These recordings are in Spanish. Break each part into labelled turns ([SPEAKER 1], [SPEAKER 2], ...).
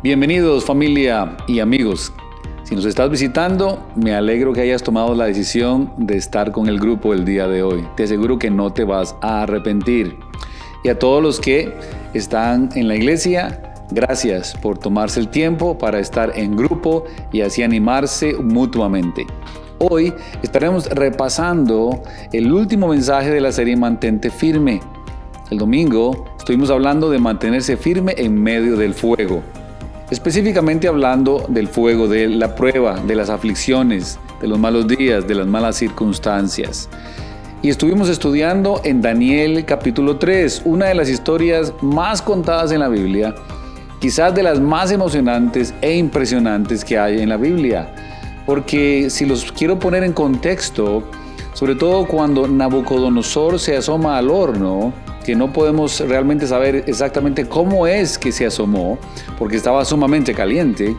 [SPEAKER 1] Bienvenidos familia y amigos. Si nos estás visitando, me alegro que hayas tomado la decisión de estar con el grupo el día de hoy. Te aseguro que no te vas a arrepentir. Y a todos los que están en la iglesia, gracias por tomarse el tiempo para estar en grupo y así animarse mutuamente. Hoy estaremos repasando el último mensaje de la serie Mantente Firme. El domingo estuvimos hablando de mantenerse firme en medio del fuego. Específicamente hablando del fuego, de la prueba, de las aflicciones, de los malos días, de las malas circunstancias. Y estuvimos estudiando en Daniel capítulo 3, una de las historias más contadas en la Biblia, quizás de las más emocionantes e impresionantes que hay en la Biblia. Porque si los quiero poner en contexto, sobre todo cuando Nabucodonosor se asoma al horno, que no podemos realmente saber exactamente cómo es que se asomó, porque estaba sumamente caliente,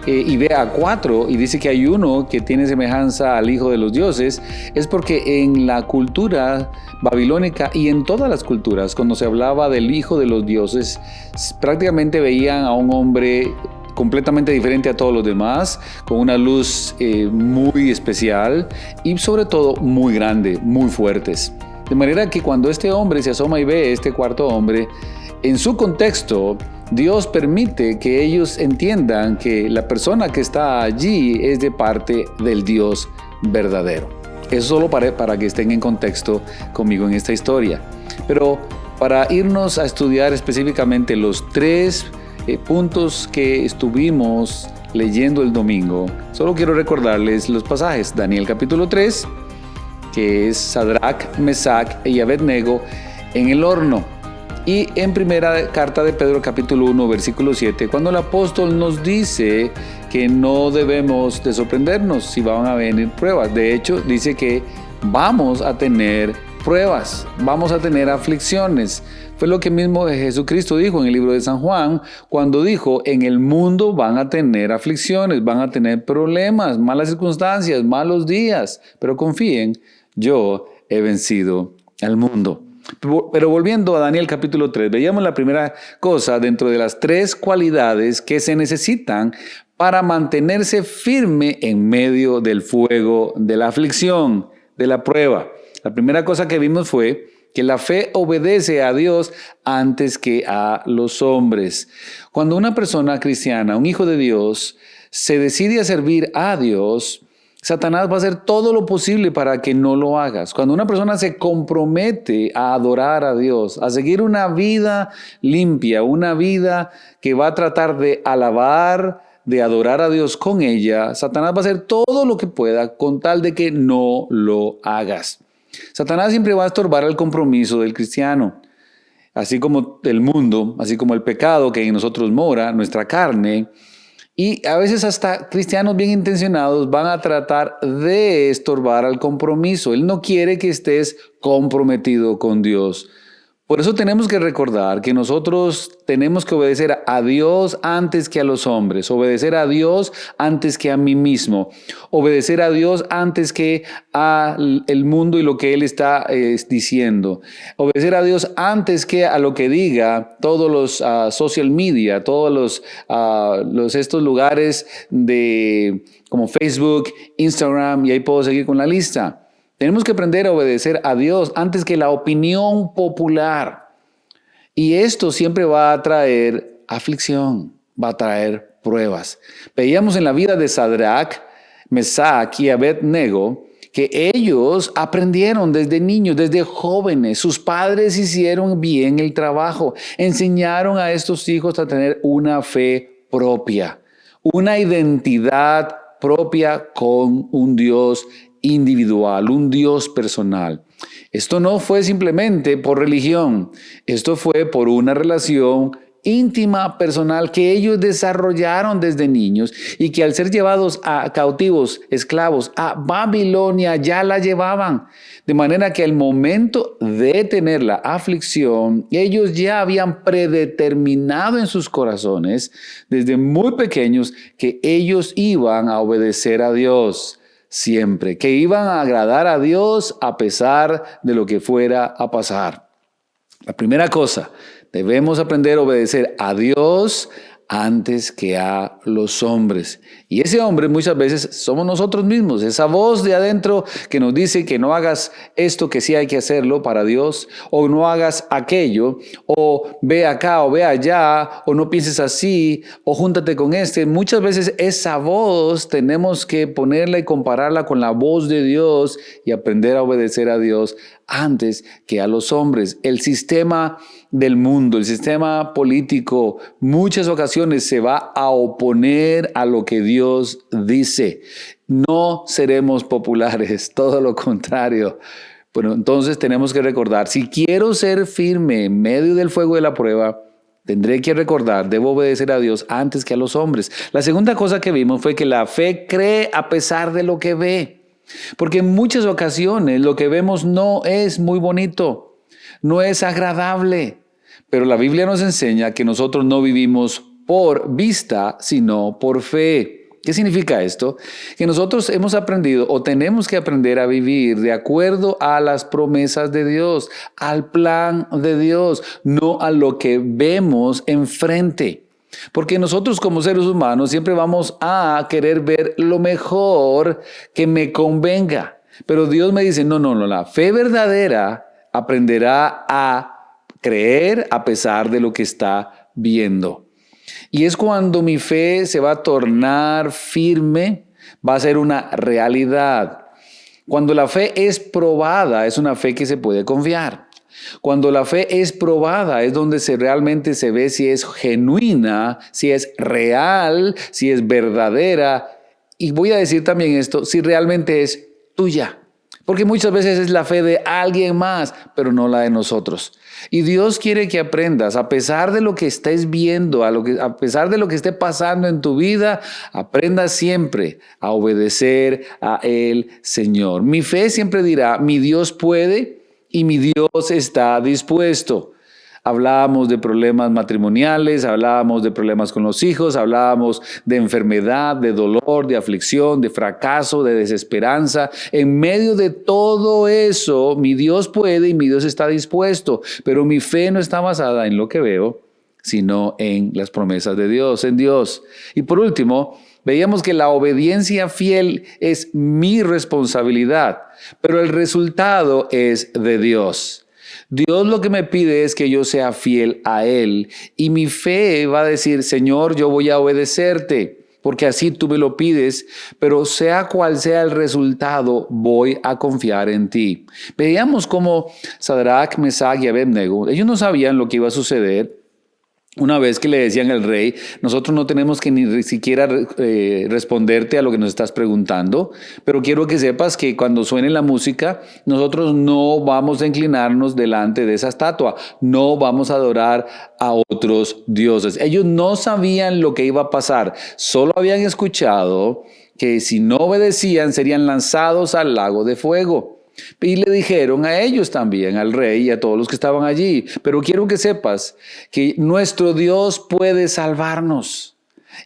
[SPEAKER 1] y ve a 4 y dice que hay uno que tiene semejanza al Hijo de los Dioses, es porque en la cultura babilónica y en todas las culturas, cuando se hablaba del Hijo de los Dioses, prácticamente veían a un hombre completamente diferente a todos los demás, con una luz muy especial y sobre todo muy grande, muy fuertes. De manera que cuando este hombre se asoma y ve este cuarto hombre, en su contexto, Dios permite que ellos entiendan que la persona que está allí es de parte del Dios verdadero. Eso solo para que estén en contexto conmigo en esta historia. Pero para irnos a estudiar específicamente los 3 puntos que estuvimos leyendo el domingo, solo quiero recordarles los pasajes. Daniel capítulo 3, que es Sadrach, Mesach y Abednego en el horno. Y en primera carta de Pedro capítulo 1 versículo 7, cuando el apóstol nos dice que no debemos de sorprendernos si van a venir pruebas. De hecho, dice que vamos a tener pruebas, vamos a tener aflicciones. Fue lo que mismo Jesucristo dijo en el libro de San Juan, cuando dijo, en el mundo van a tener aflicciones, van a tener problemas, malas circunstancias, malos días, pero confíen, yo he vencido al mundo. Pero volviendo a Daniel capítulo 3, veíamos la primera cosa dentro de las 3 cualidades que se necesitan para mantenerse firme en medio del fuego, de la aflicción, de la prueba. La primera cosa que vimos fue que la fe obedece a Dios antes que a los hombres. Cuando una persona cristiana, un hijo de Dios, se decide a servir a Dios, Satanás va a hacer todo lo posible para que no lo hagas. Cuando una persona se compromete a adorar a Dios, a seguir una vida limpia, una vida que va a tratar de alabar, de adorar a Dios con ella, Satanás va a hacer todo lo que pueda con tal de que no lo hagas. Satanás siempre va a estorbar el compromiso del cristiano, así como el mundo, así como el pecado que en nosotros mora, nuestra carne. Y a veces hasta cristianos bien intencionados van a tratar de estorbar al compromiso. Él no quiere que estés comprometido con Dios. Por eso tenemos que recordar que nosotros tenemos que obedecer a Dios antes que a los hombres, obedecer a Dios antes que a mí mismo, obedecer a Dios antes que al mundo y lo que Él está diciendo, obedecer a Dios antes que a lo que diga todos los social media, todos estos lugares como Facebook, Instagram, y ahí puedo seguir con la lista. Tenemos que aprender a obedecer a Dios antes que la opinión popular. Y esto siempre va a traer aflicción, va a traer pruebas. Veíamos en la vida de Sadrach, Mesach y Abednego que ellos aprendieron desde niños, desde jóvenes. Sus padres hicieron bien el trabajo. Enseñaron a estos hijos a tener una fe propia, una identidad propia con un Dios individual, un Dios personal. Esto no fue simplemente por religión, esto fue por una relación íntima, personal, que ellos desarrollaron desde niños y que al ser llevados a cautivos, esclavos, a Babilonia, ya la llevaban. De manera que al momento de tener la aflicción, ellos ya habían predeterminado en sus corazones, desde muy pequeños, que ellos iban a obedecer a Dios siempre, que iban a agradar a Dios a pesar de lo que fuera a pasar. La primera cosa, debemos aprender a obedecer a Dios antes que a los hombres. Y ese hombre muchas veces somos nosotros mismos, esa voz de adentro que nos dice que no hagas esto que sí hay que hacerlo para Dios, o no hagas aquello, o ve acá o ve allá, o no pienses así, o júntate con este. Muchas veces esa voz tenemos que ponerla y compararla con la voz de Dios y aprender a obedecer a Dios antes que a los hombres. El sistema del mundo, el sistema político, muchas ocasiones se va a oponer a lo que Dios dice. No seremos populares, todo lo contrario. Bueno, entonces tenemos que recordar, si quiero ser firme en medio del fuego de la prueba, tendré que recordar, debo obedecer a Dios antes que a los hombres. La segunda cosa que vimos fue que la fe cree a pesar de lo que ve. Porque en muchas ocasiones lo que vemos no es muy bonito, no es agradable, pero la Biblia nos enseña que nosotros no vivimos por vista, sino por fe. ¿Qué significa esto? Que nosotros hemos aprendido o tenemos que aprender a vivir de acuerdo a las promesas de Dios, al plan de Dios, no a lo que vemos enfrente. Porque nosotros como seres humanos siempre vamos a querer ver lo mejor que me convenga. Pero Dios me dice, no, la fe verdadera aprenderá a creer a pesar de lo que está viendo. Y es cuando mi fe se va a tornar firme, va a ser una realidad. Cuando la fe es probada, es una fe que se puede confiar. Cuando la fe es probada es donde realmente se ve si es genuina, si es real, si es verdadera. Y voy a decir también esto, si realmente es tuya. Porque muchas veces es la fe de alguien más, pero no la de nosotros. Y Dios quiere que aprendas, a pesar de lo que estés viendo, a pesar de lo que esté pasando en tu vida, aprendas siempre a obedecer a el Señor. Mi fe siempre dirá, mi Dios puede y mi Dios está dispuesto. Hablábamos de problemas matrimoniales, hablábamos de problemas con los hijos, hablábamos de enfermedad, de dolor, de aflicción, de fracaso, de desesperanza. En medio de todo eso, mi Dios puede y mi Dios está dispuesto, pero mi fe no está basada en lo que veo, sino en las promesas de Dios, en Dios. Y por último, veíamos que la obediencia fiel es mi responsabilidad, pero el resultado es de Dios. Dios lo que me pide es que yo sea fiel a Él y mi fe va a decir, Señor, yo voy a obedecerte porque así tú me lo pides, pero sea cual sea el resultado, voy a confiar en ti. Veíamos cómo Sadrach, Mesach y Abednego, ellos no sabían lo que iba a suceder. Una vez que le decían al rey, nosotros no tenemos que ni siquiera responderte a lo que nos estás preguntando, pero quiero que sepas que cuando suene la música, nosotros no vamos a inclinarnos delante de esa estatua, no vamos a adorar a otros dioses. Ellos no sabían lo que iba a pasar, solo habían escuchado que si no obedecían serían lanzados al lago de fuego. Y le dijeron a ellos también, al rey y a todos los que estaban allí, pero quiero que sepas que nuestro Dios puede salvarnos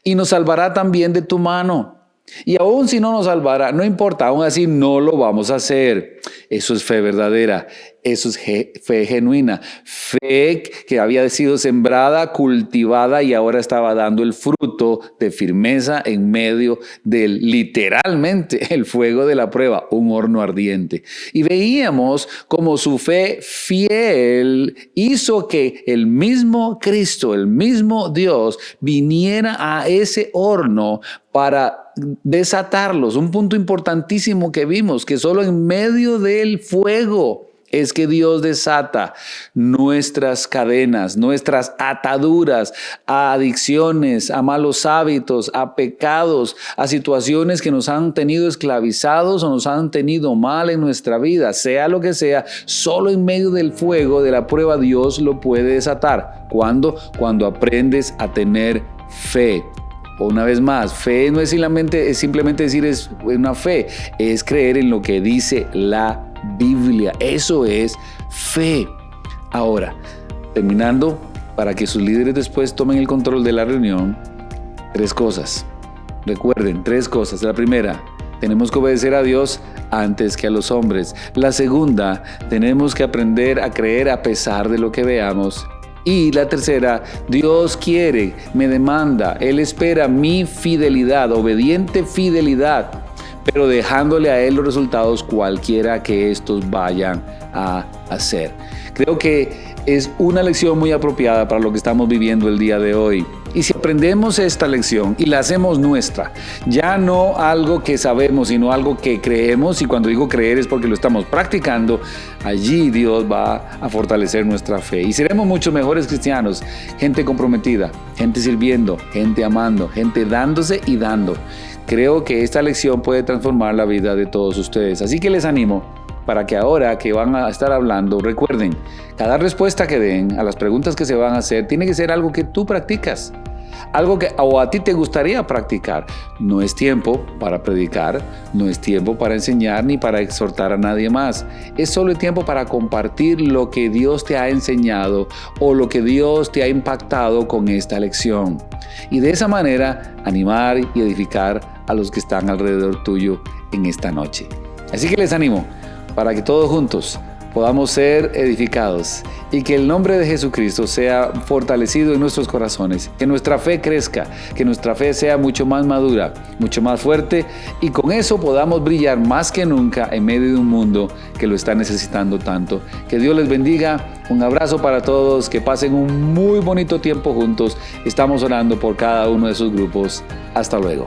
[SPEAKER 1] y nos salvará también de tu mano. Y aún si no nos salvará, no importa, aún así no lo vamos a hacer. Eso es fe verdadera, eso es fe genuina, fe que había sido sembrada, cultivada y ahora estaba dando el fruto de firmeza en medio del, literalmente, el fuego de la prueba, un horno ardiente. Y veíamos como su fe fiel hizo que el mismo Cristo, el mismo Dios, viniera a ese horno para desatarlos. Un punto importantísimo que vimos, que solo en medio del fuego es que Dios desata nuestras cadenas, nuestras ataduras a adicciones, a malos hábitos, a pecados, a situaciones que nos han tenido esclavizados o nos han tenido mal en nuestra vida. Sea lo que sea, solo en medio del fuego de la prueba Dios lo puede desatar. ¿Cuándo? Cuando aprendes a tener fe. Una vez más, fe no es simplemente decir es una fe, es creer en lo que dice la Biblia. Eso es fe. Ahora, terminando, para que sus líderes después tomen el control de la reunión, 3 cosas. Recuerden, 3 cosas. La primera, tenemos que obedecer a Dios antes que a los hombres. La segunda, tenemos que aprender a creer a pesar de lo que veamos. Y la tercera, Dios quiere, me demanda, Él espera mi fidelidad, obediente fidelidad, pero dejándole a Él los resultados cualquiera que estos vayan a hacer. Creo que es una lección muy apropiada para lo que estamos viviendo el día de hoy. Y si aprendemos esta lección y la hacemos nuestra, ya no algo que sabemos, sino algo que creemos, y cuando digo creer es porque lo estamos practicando, allí Dios va a fortalecer nuestra fe. Y seremos mucho mejores cristianos, gente comprometida, gente sirviendo, gente amando, gente dándose y dando. Creo que esta lección puede transformar la vida de todos ustedes. Así que les animo para que ahora que van a estar hablando, recuerden, cada respuesta que den a las preguntas que se van a hacer tiene que ser algo que tú practicas, algo que o a ti te gustaría practicar. No es tiempo para predicar, no es tiempo para enseñar ni para exhortar a nadie más. Es solo el tiempo para compartir lo que Dios te ha enseñado o lo que Dios te ha impactado con esta lección. Y de esa manera animar y edificar a los que están alrededor tuyo en esta noche. Así que les animo para que todos juntos podamos ser edificados y que el nombre de Jesucristo sea fortalecido en nuestros corazones, que nuestra fe crezca, que nuestra fe sea mucho más madura, mucho más fuerte, y con eso podamos brillar más que nunca en medio de un mundo que lo está necesitando tanto. Que Dios les bendiga, un abrazo para todos, que pasen un muy bonito tiempo juntos. Estamos orando por cada uno de sus grupos. Hasta luego.